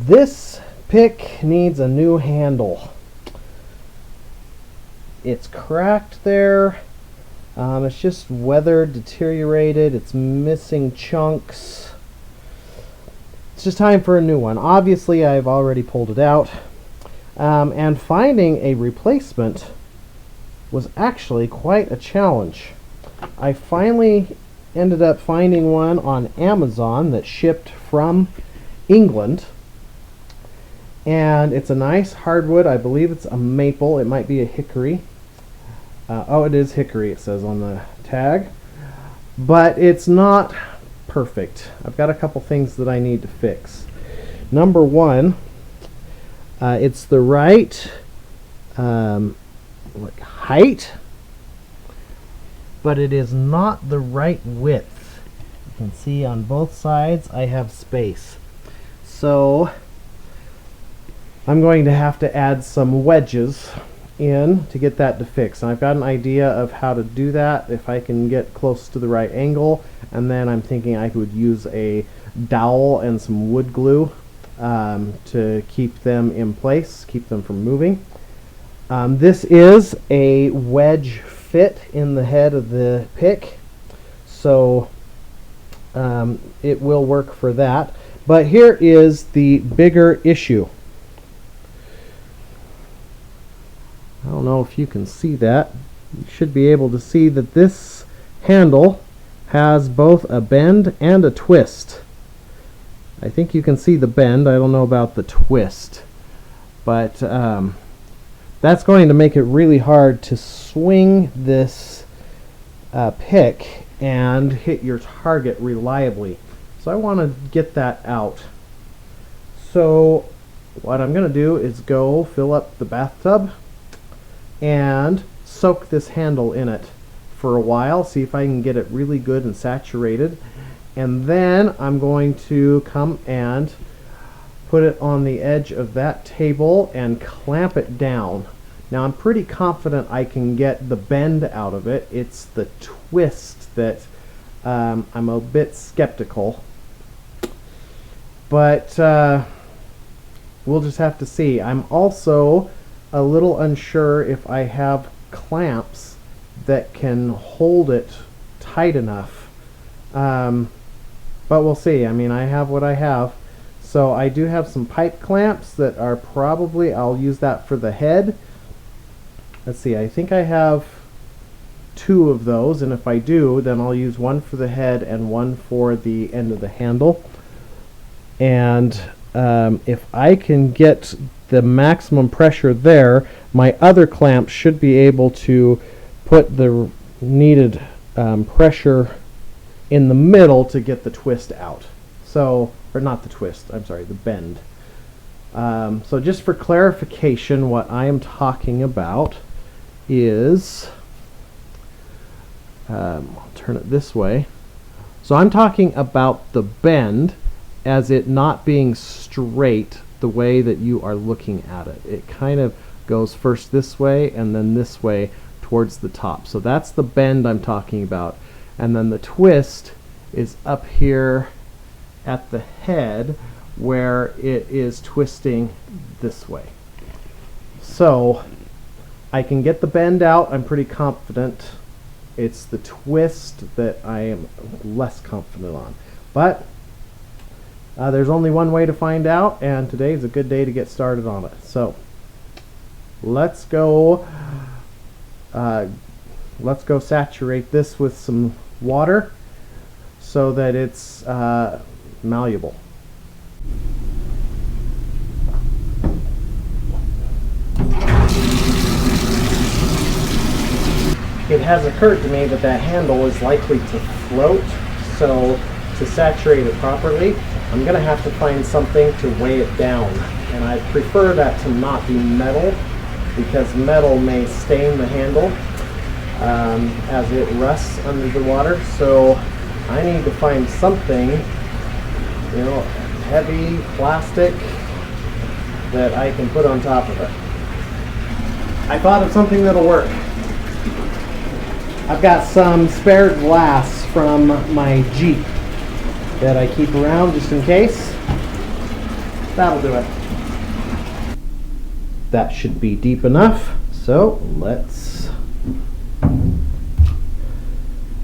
This pick needs a new handle. It's cracked there. It's just weathered, deteriorated. It's missing chunks. It's just time for a new one. Obviously, I've already pulled it out. And finding a replacement was actually quite a challenge. I finally ended up finding one on Amazon that shipped from England. And it's a nice hardwood. I believe it's a maple. It might be a hickory. Oh, it is hickory, it says on the tag. But it's not perfect. I've got a couple things that I need to fix. Number one, it's the right height, but it is not the right width. You can see on both sides I have space. So I'm going to have to add some wedges in to get that to fix. And I've got an idea of how to do that if I can get close to the right angle, and then I'm thinking I could use a dowel and some wood glue to keep them in place, keep them from moving. This is a wedge fit in the head of the pick, so it will work for that. But here is the bigger issue. I don't know if you can see that. You should be able to see that this handle has both a bend and a twist. I think you can see the bend. I don't know about the twist. But that's going to make it really hard to swing this pick and hit your target reliably. So I want to get that out. So what I'm going to do is go fill up the bathtub and soak this handle in it for a while, see if I can get it really good and saturated, and then I'm going to come and put it on the edge of that table and clamp it down. Now I'm pretty confident I can get the bend out of it. It's the twist that I'm a bit skeptical, but we'll just have to see. I'm also a little unsure if I have clamps that can hold it tight enough, but we'll see. I mean, I have what I have. So I do have some pipe clamps that are probably, I'll use that for the head. Let's see, I think I have 2 of those, and if I do, then I'll use one for the head and one for the end of the handle. And if I can get the maximum pressure there, my other clamp should be able to put the needed pressure in the middle to get the twist out. So, or not the twist, I'm sorry, the bend. So just for clarification, what I am talking about is, I'll turn it this way. So I'm talking about the bend as it not being straight the way that you are looking at it. It kind of goes first this way and then this way towards the top. So that's the bend I'm talking about. And then the twist is up here at the head where it is twisting this way. So I can get the bend out, I'm pretty confident. It's the twist that I am less confident on. But there's only one way to find out, and today is a good day to get started on it. So let's go saturate this with some water so that it's malleable. It has occurred to me that that handle is likely to float, so to saturate it properly, I'm going to have to find something to weigh it down. And I prefer that to not be metal, because metal may stain the handle as it rusts under the water. So I need to find something, you know, heavy plastic that I can put on top of it. I thought of something that'll work. I've got some spare glass from my Jeep that I keep around just in case. That'll do it. That should be deep enough. So let's...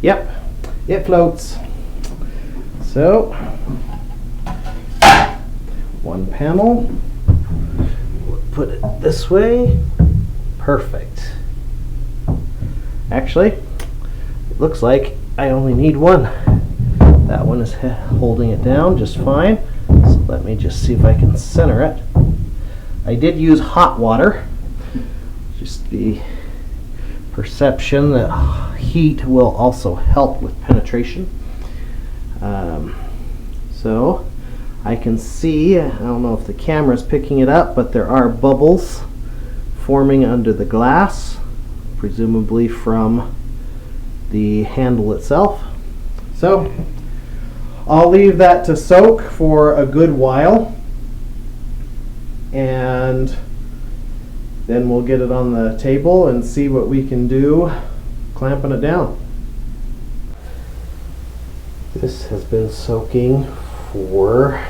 Yep, it floats. So, one panel. We'll put it this way. Perfect. Actually, it looks like I only need one. That one is holding it down just fine. So let me just see if I can center it. I did use hot water. Just the perception that heat will also help with penetration. So I can see, I don't know if the camera's picking it up, but there are bubbles forming under the glass, presumably from the handle itself. So I'll leave that to soak for a good while, and then we'll get it on the table and see what we can do clamping it down. This has been soaking for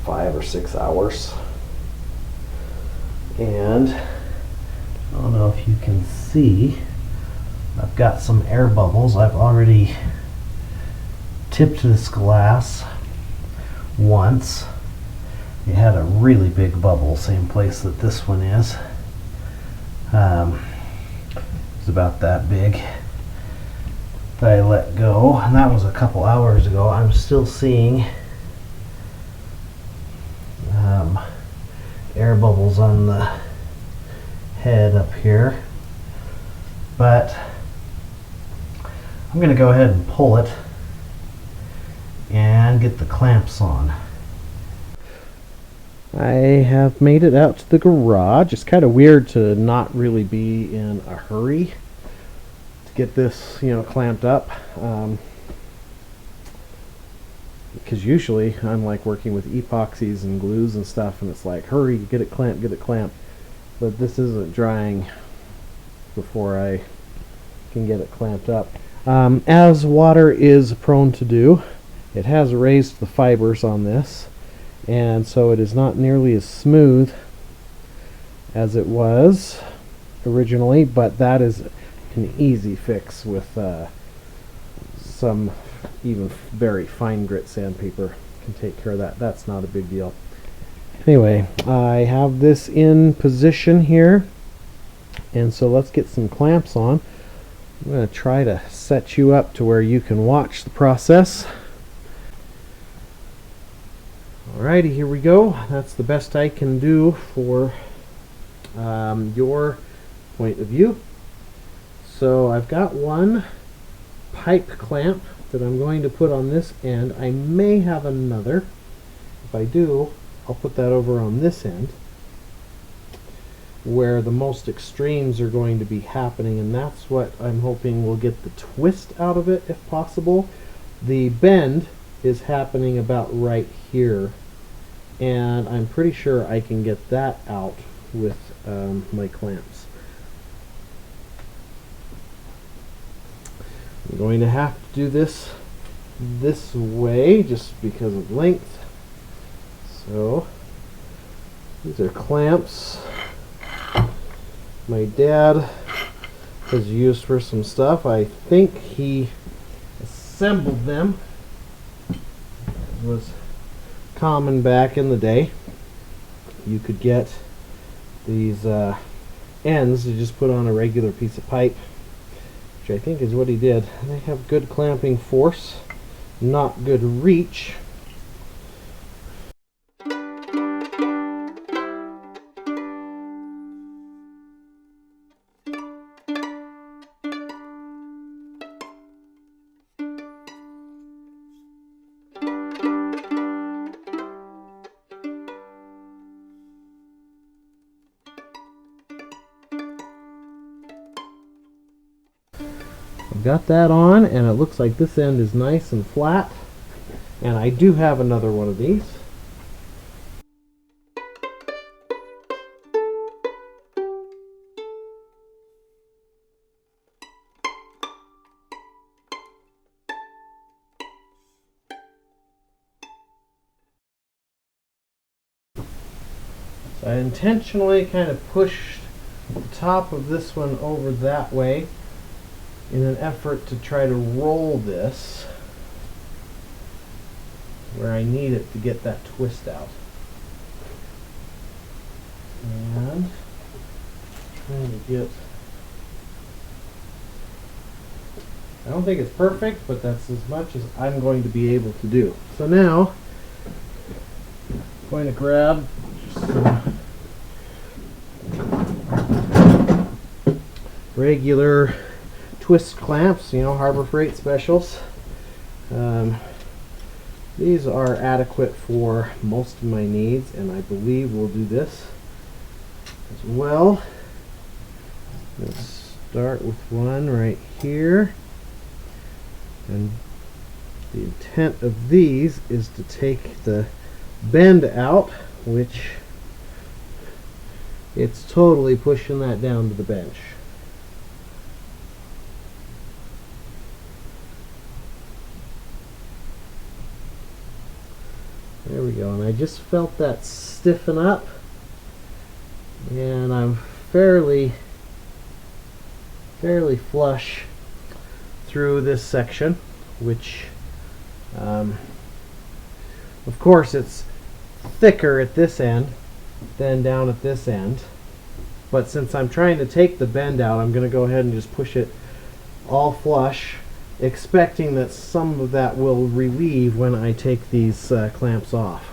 5 or 6 hours, and I don't know if you can see, I've got some air bubbles. I've already tipped this glass once. It had a really big bubble, same place that this one is. It's about that big. That I let go, and that was a couple hours ago. I'm still seeing air bubbles on the head up here, but I'm going to go ahead and pull it and get the clamps on. I have made it out to the garage. It's kind of weird to not really be in a hurry to get this, clamped up. Because usually I'm like working with epoxies and glues and stuff, and it's like, hurry, get it clamped, get it clamped. But this isn't drying before I can get it clamped up. As water is prone to do, it has raised the fibers on this, and so it is not nearly as smooth as it was originally, but that is an easy fix with some even very fine grit sandpaper can take care of that. That's not a big deal. Anyway, I have this in position here, and so let's get some clamps on. I'm going to try to set you up to where you can watch the process. Alrighty, here we go. That's the best I can do for your point of view. So I've got one pipe clamp that I'm going to put on this end. I may have another. If I do, I'll put that over on this end where the most extremes are going to be happening, and that's what I'm hoping will get the twist out of it if possible. The bend is happening about right here, and I'm pretty sure I can get that out with my clamps. I'm going to have to do this way just because of length. So these are clamps my dad has used for some stuff. I think he assembled them. It was common back in the day. You could get these ends to just put on a regular piece of pipe, which I think is what he did. They have good clamping force, not good reach. I've got that on, and it looks like this end is nice and flat, and I do have another one of these. I intentionally kind of pushed the top of this one over that way in an effort to try to roll this where I need it to get that twist out. And trying to get, I don't think it's perfect, but that's as much as I'm going to be able to do. So now I'm going to grab some regular twist clamps, you know, Harbor Freight specials. These are adequate for most of my needs, and I believe we'll do this as well. Let's start with one right here. And the intent of these is to take the bend out, which it's totally pushing that down to the bench. There we go, and I just felt that stiffen up, and I'm fairly flush through this section, which of course it's thicker at this end than down at this end, but since I'm trying to take the bend out, I'm going to go ahead and just push it all flush, expecting that some of that will relieve when I take these clamps off.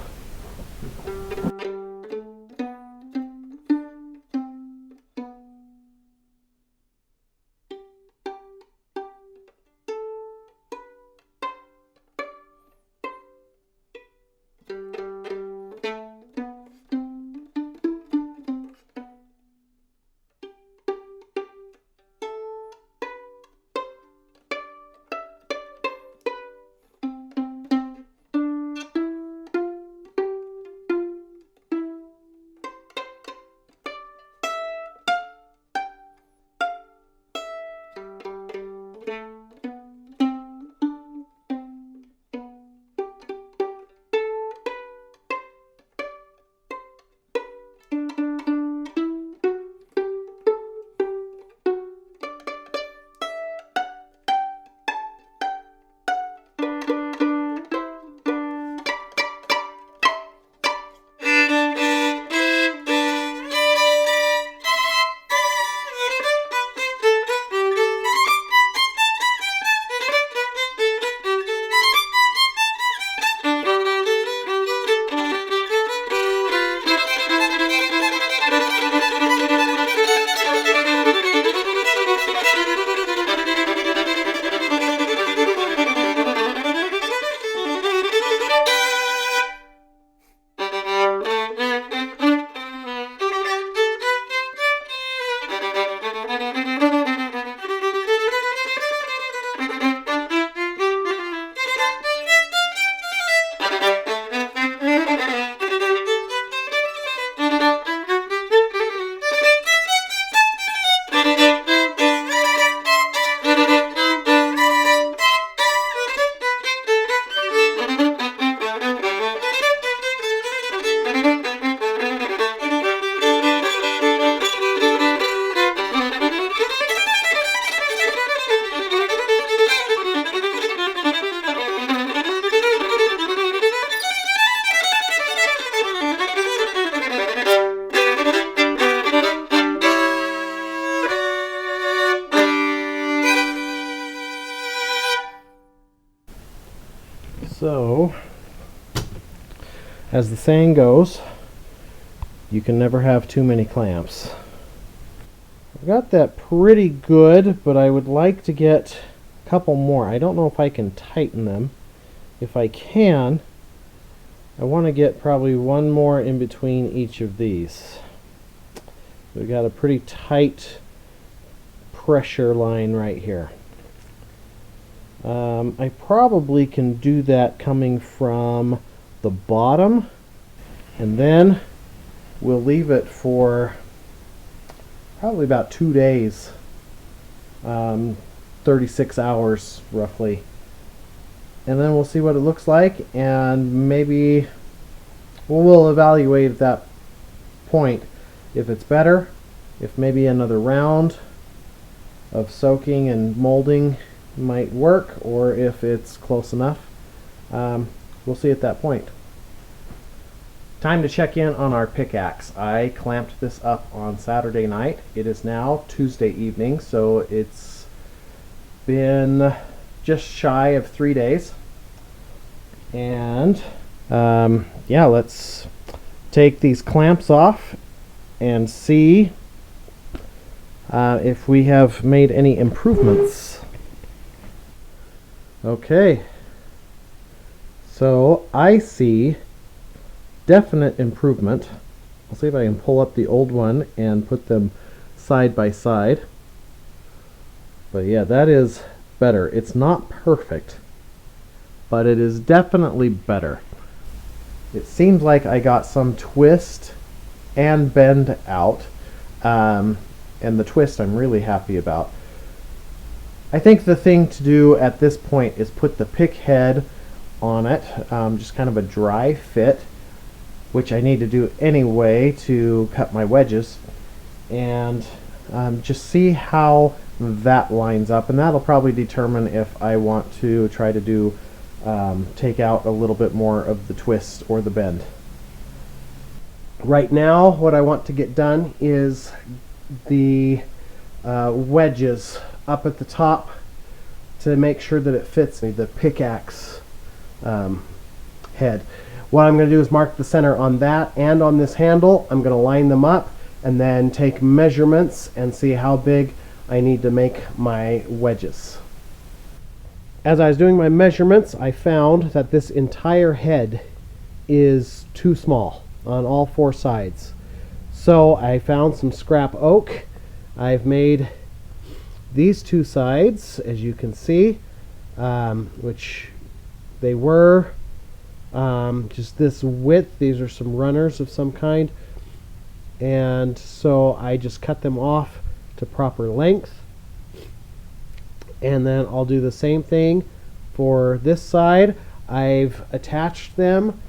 So, as the saying goes, you can never have too many clamps. I got that pretty good, but I would like to get a couple more. I don't know if I can tighten them. If I can, I want to get probably one more in between each of these. We've got a pretty tight pressure line right here. I probably can do that coming from the bottom, and then we'll leave it for probably about 2 days, 36 hours roughly, and then we'll see what it looks like, and maybe we'll evaluate at that point if it's better, if maybe another round of soaking and molding might work, or if it's close enough. We'll see at that point. Time to check in on our pickaxe. I clamped this up on Saturday night. It is now Tuesday evening, so it's been just shy of 3 days. And yeah, let's take these clamps off and see if we have made any improvements. Okay, so I see definite improvement. I'll see if I can pull up the old one and put them side by side. But yeah, that is better. It's not perfect, but it is definitely better. It seems like I got some twist and bend out, and the twist I'm really happy about. I think the thing to do at this point is put the pick head on it, just kind of a dry fit, which I need to do anyway to cut my wedges, and just see how that lines up, and that'll probably determine if I want to try to do take out a little bit more of the twist or the bend. Right now what I want to get done is the wedges up at the top to make sure that it fits the pickaxe head. What I'm going to do is mark the center on that and on this handle. I'm going to line them up and then take measurements and see how big I need to make my wedges. As I was doing my measurements, I found that this entire head is too small on all 4 sides. So I found some scrap oak. I've made these 2 sides, as you can see, which they were just this width. These are some runners of some kind, and so I just cut them off to proper length, and then I'll do the same thing for this side. I've attached them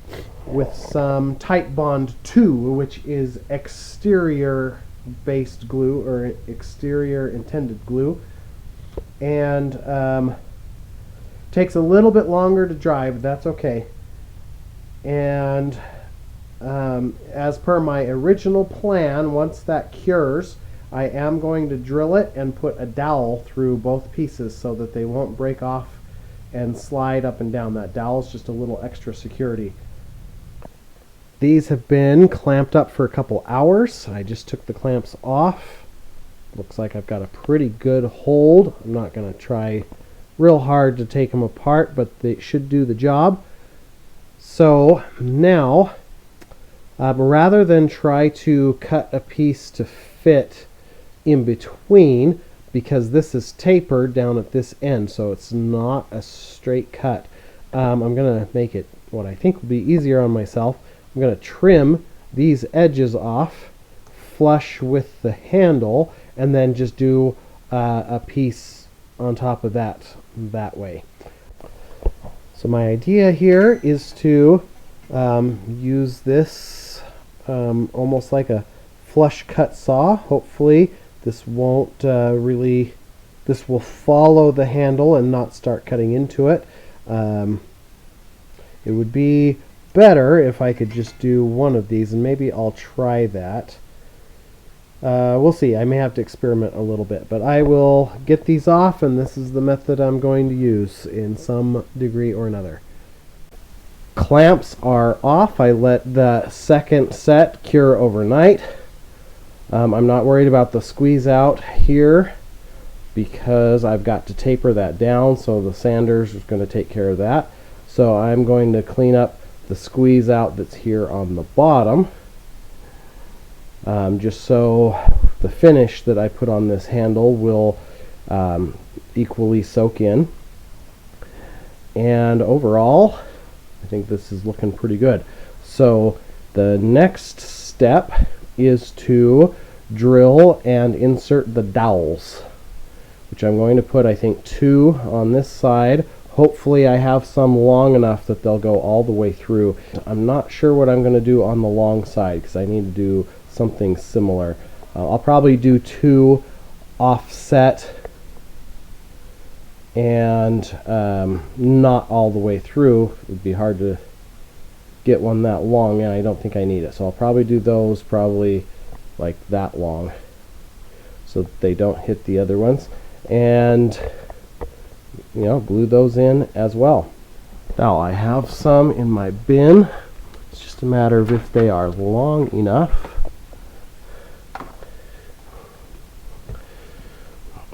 with some Tight Bond 2, which is exterior based glue, or exterior intended glue, and takes a little bit longer to dry, but that's okay. And as per my original plan, once that cures, I am going to drill it and put a dowel through both pieces so that they won't break off and slide up and down. That dowel is just a little extra security. These have been clamped up for a couple hours. I just took the clamps off. Looks like I've got a pretty good hold. I'm not going to try real hard to take them apart, but they should do the job. So now, rather than try to cut a piece to fit in between, because this is tapered down at this end, so it's not a straight cut, I'm going to make it what I think will be easier on myself. I'm going to trim these edges off flush with the handle, and then just do a piece on top of that way. So my idea here is to use this almost like a flush cut saw. Hopefully this won't this will follow the handle and not start cutting into it. It would be better if I could just do one of these, and maybe I'll try that. We'll see. I may have to experiment a little bit, but I will get these off, and this is the method I'm going to use in some degree or another. Clamps are off. I let the second set cure overnight. I'm not worried about the squeeze out here because I've got to taper that down, so the sanders is going to take care of that. So I'm going to clean up the squeeze out that's here on the bottom, just so the finish that I put on this handle will equally soak in. And overall, I think this is looking pretty good. So the next step is to drill and insert the dowels, which I'm going to put, I think, 2 on this side. Hopefully I have some long enough that they'll go all the way through. I'm not sure what I'm going to do on the long side because I need to do something similar. I'll probably do 2 offset and not all the way through. It would be hard to get one that long, and I don't think I need it. So I'll probably do those probably like that long so that they don't hit the other ones, and glue those in as well. Now I have some in my bin. It's just a matter of if they are long enough.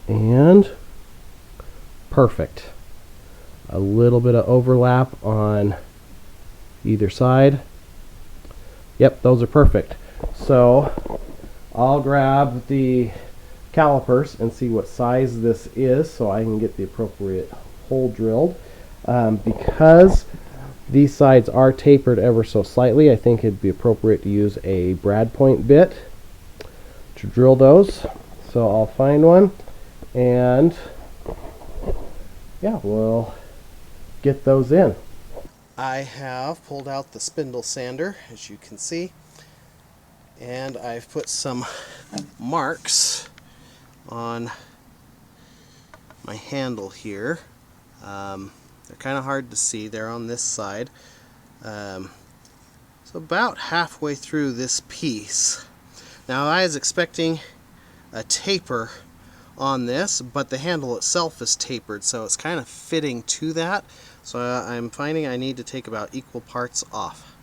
And perfect. A little bit of overlap on either side. Yep, those are perfect. So I'll grab the calipers and see what size this is so I can get the appropriate hole drilled. Because these sides are tapered ever so slightly, I think it'd be appropriate to use a brad point bit to drill those. So I'll find one, and yeah, we'll get those in. I have pulled out the spindle sander, as you can see, and I've put some marks on my handle here. They're kind of hard to see. They're on this side. So about halfway through this piece. Now I was expecting a taper on this, but the handle itself is tapered, so it's kind of fitting to that. So I'm finding I need to take about equal parts off.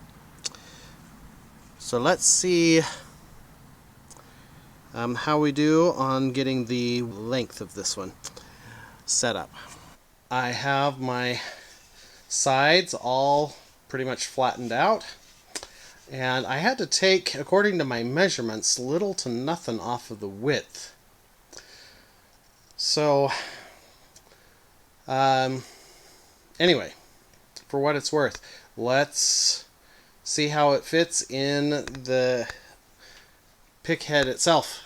So let's see how we do on getting the length of this one set up. I have my sides all pretty much flattened out, and I had to take, according to my measurements, little to nothing off of the width. So anyway, for what it's worth, let's see how it fits in the pick head itself.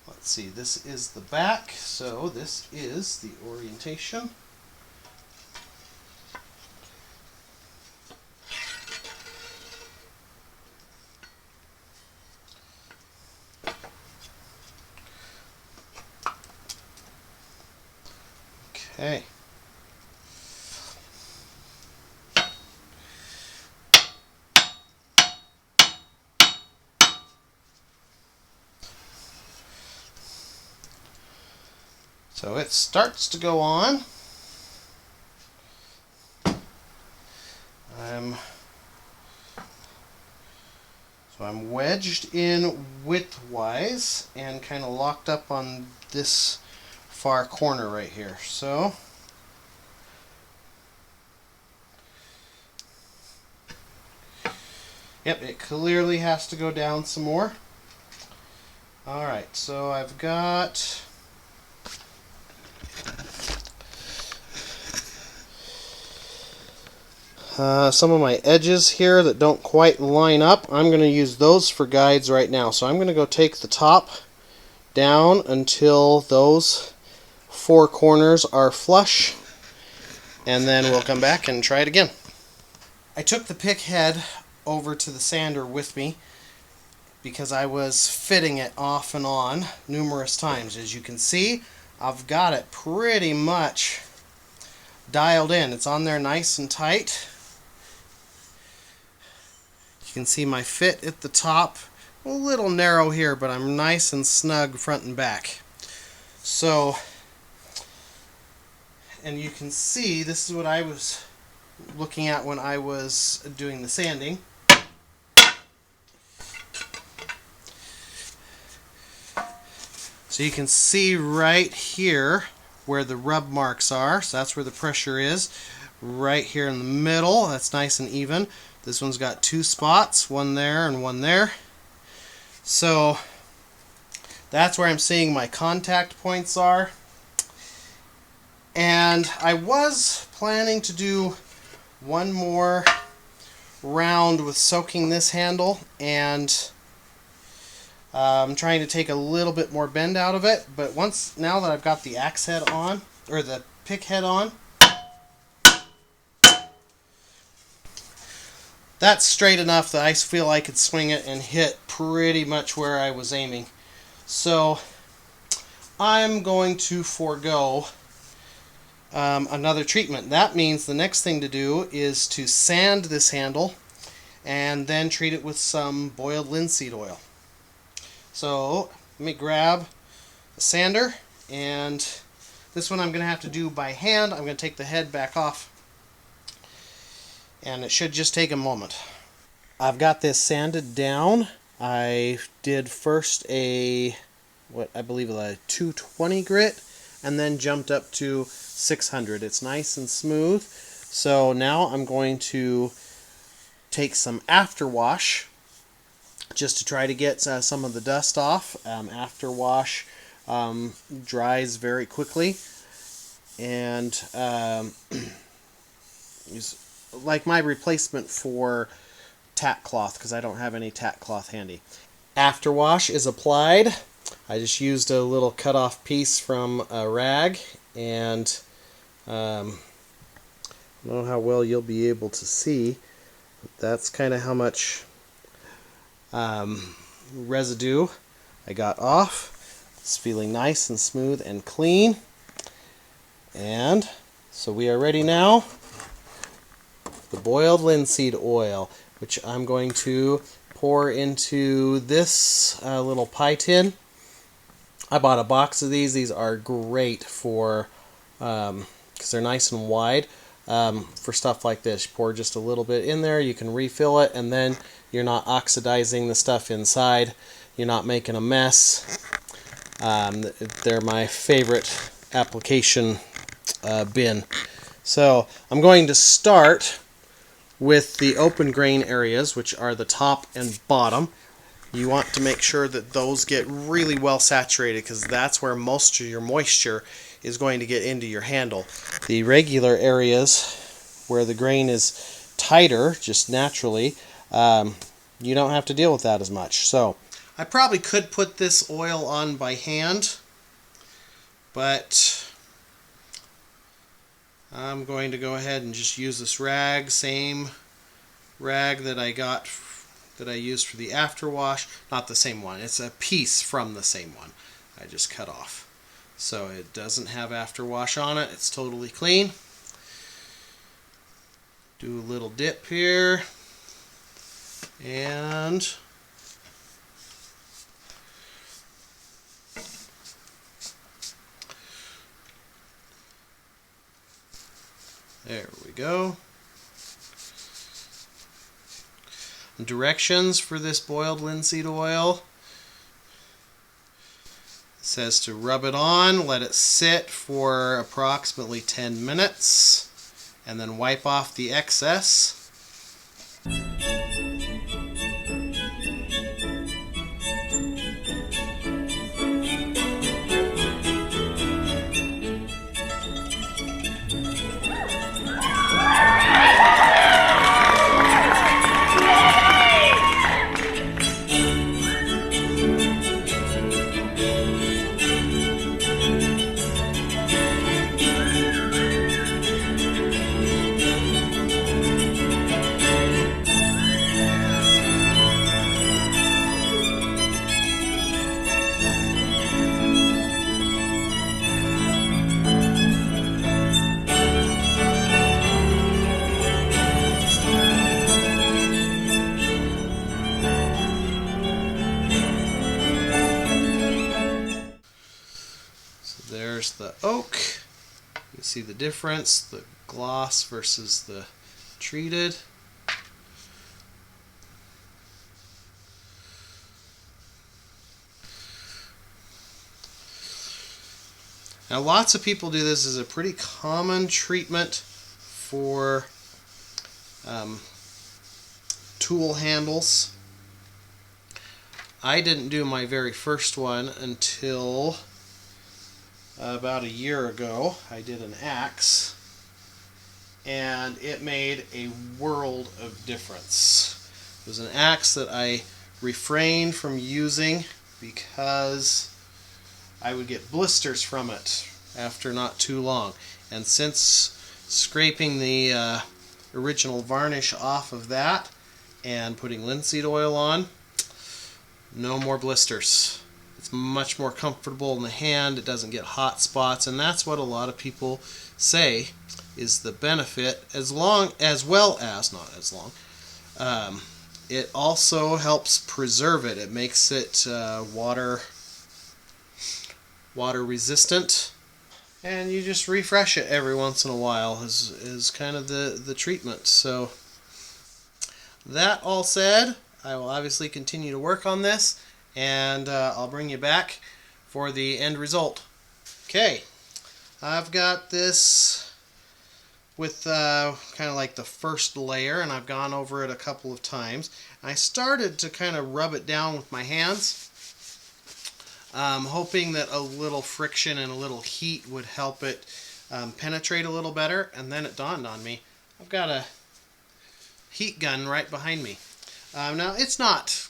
Let's see, this is the back, so this is the orientation. Okay. So it starts to go on. I'm wedged in widthwise and kind of locked up on this far corner right here. So yep, it clearly has to go down some more. Alright, so I've got some of my edges here that don't quite line up. I'm going to use those for guides right now. So I'm going to go take the top down until those four corners are flush, and then we'll come back and try it again. I took the pick head over to the sander with me because I was fitting it off and on numerous times. As you can see, I've got it pretty much dialed in. It's on there nice and tight. You can see my fit at the top. A little narrow here, but I'm nice and snug front and back. So, and you can see this is what I was looking at when I was doing the sanding. So you can see right here where the rub marks are. So that's where the pressure is. Right here in the middle. That's nice and even. This one's got two spots, one there and one there. So that's where I'm seeing my contact points are. And I was planning to do one more round with soaking this handle, and I'm trying to take a little bit more bend out of it. But now that I've got the axe head on, or the pick head on, That's straight enough that I feel I could swing it and hit pretty much where I was aiming. So I'm going to forego another treatment. That means the next thing to do is to sand this handle and then treat it with some boiled linseed oil. So let me grab a sander, and this one I'm going to have to do by hand. I'm going to take the head back off, and it should just take a moment. I've got this sanded down. I did first what I believe is a 220 grit, and then jumped up to 600. It's nice and smooth. So now I'm going to take some afterwash just to try to get some of the dust off. Afterwash dries very quickly, and is like my replacement for tack cloth, because I don't have any tack cloth handy. Afterwash is applied. I just used a little cut-off piece from a rag, and I don't know how well you'll be able to see, but that's kind of how much residue I got off. It's feeling nice and smooth and clean. And so we are ready now. The boiled linseed oil, which I'm going to pour into this little pie tin. I bought a box of these. These are great for, because they're nice and wide, for stuff like this. You pour just a little bit in there, you can refill it, and then you're not oxidizing the stuff inside. You're not making a mess. They're my favorite application bin. So I'm going to start with the open grain areas, which are the top and bottom. You want to make sure that those get really well saturated, because that's where most of your moisture is going to get into your handle. The regular areas where the grain is tighter, just naturally, you don't have to deal with that as much. So I probably could put this oil on by hand, but I'm going to go ahead and just use this rag, same rag that I used for the afterwash. Not the same one, it's a piece from the same one I just cut off. So it doesn't have afterwash on it, it's totally clean. Do a little dip here, and there we go. Directions for this boiled linseed oil. It says to rub it on, let it sit for approximately 10 minutes, and then wipe off the excess. There's the oak. You see the difference, the gloss versus the treated. Now lots of people do this as a pretty common treatment for tool handles. I didn't do my very first one until about a year ago. I did an axe, and it made a world of difference. It was an axe that I refrained from using because I would get blisters from it after not too long. And since scraping the original varnish off of that, and putting linseed oil on, no more blisters. It's much more comfortable in the hand. It doesn't get hot spots, and that's what a lot of people say is the benefit, it also helps preserve it. It makes it water resistant, and you just refresh it every once in a while is kind of the treatment. So that all said, I will obviously continue to work on this, and I'll bring you back for the end result. Okay, I've got this with kind of like the first layer, and I've gone over it a couple of times. I started to kind of rub it down with my hands, hoping that a little friction and a little heat would help it penetrate a little better, and then it dawned on me, I've got a heat gun right behind me. Now, it's not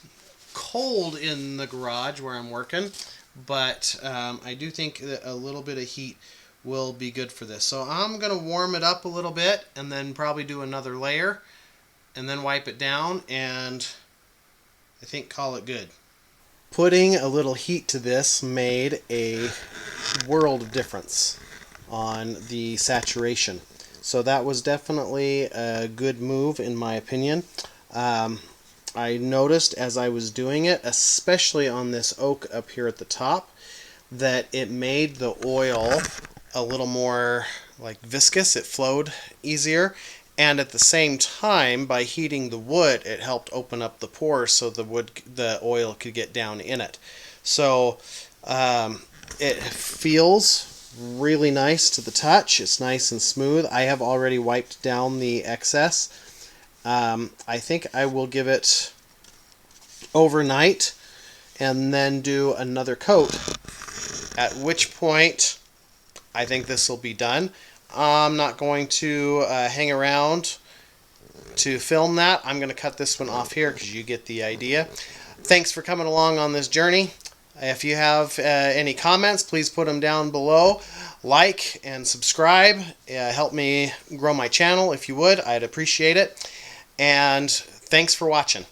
cold in the garage where I'm working, but I do think that a little bit of heat will be good for this. So I'm going to warm it up a little bit and then probably do another layer and then wipe it down and I think call it good. Putting a little heat to this made a world of difference on the saturation. So that was definitely a good move in my opinion. I noticed as I was doing it, especially on this oak up here at the top, that it made the oil a little more like viscous. It flowed easier, and at the same time, by heating the wood, it helped open up the pores so the oil could get down in it. So it feels really nice to the touch. It's nice and smooth. I have already wiped down the excess. I think I will give it overnight and then do another coat, at which point I think this will be done. I'm not going to hang around to film that. I'm going to cut this one off here because you get the idea. Thanks for coming along on this journey. If you have any comments, please put them down below. Like and subscribe. Help me grow my channel if you would. I'd appreciate it. And thanks for watching.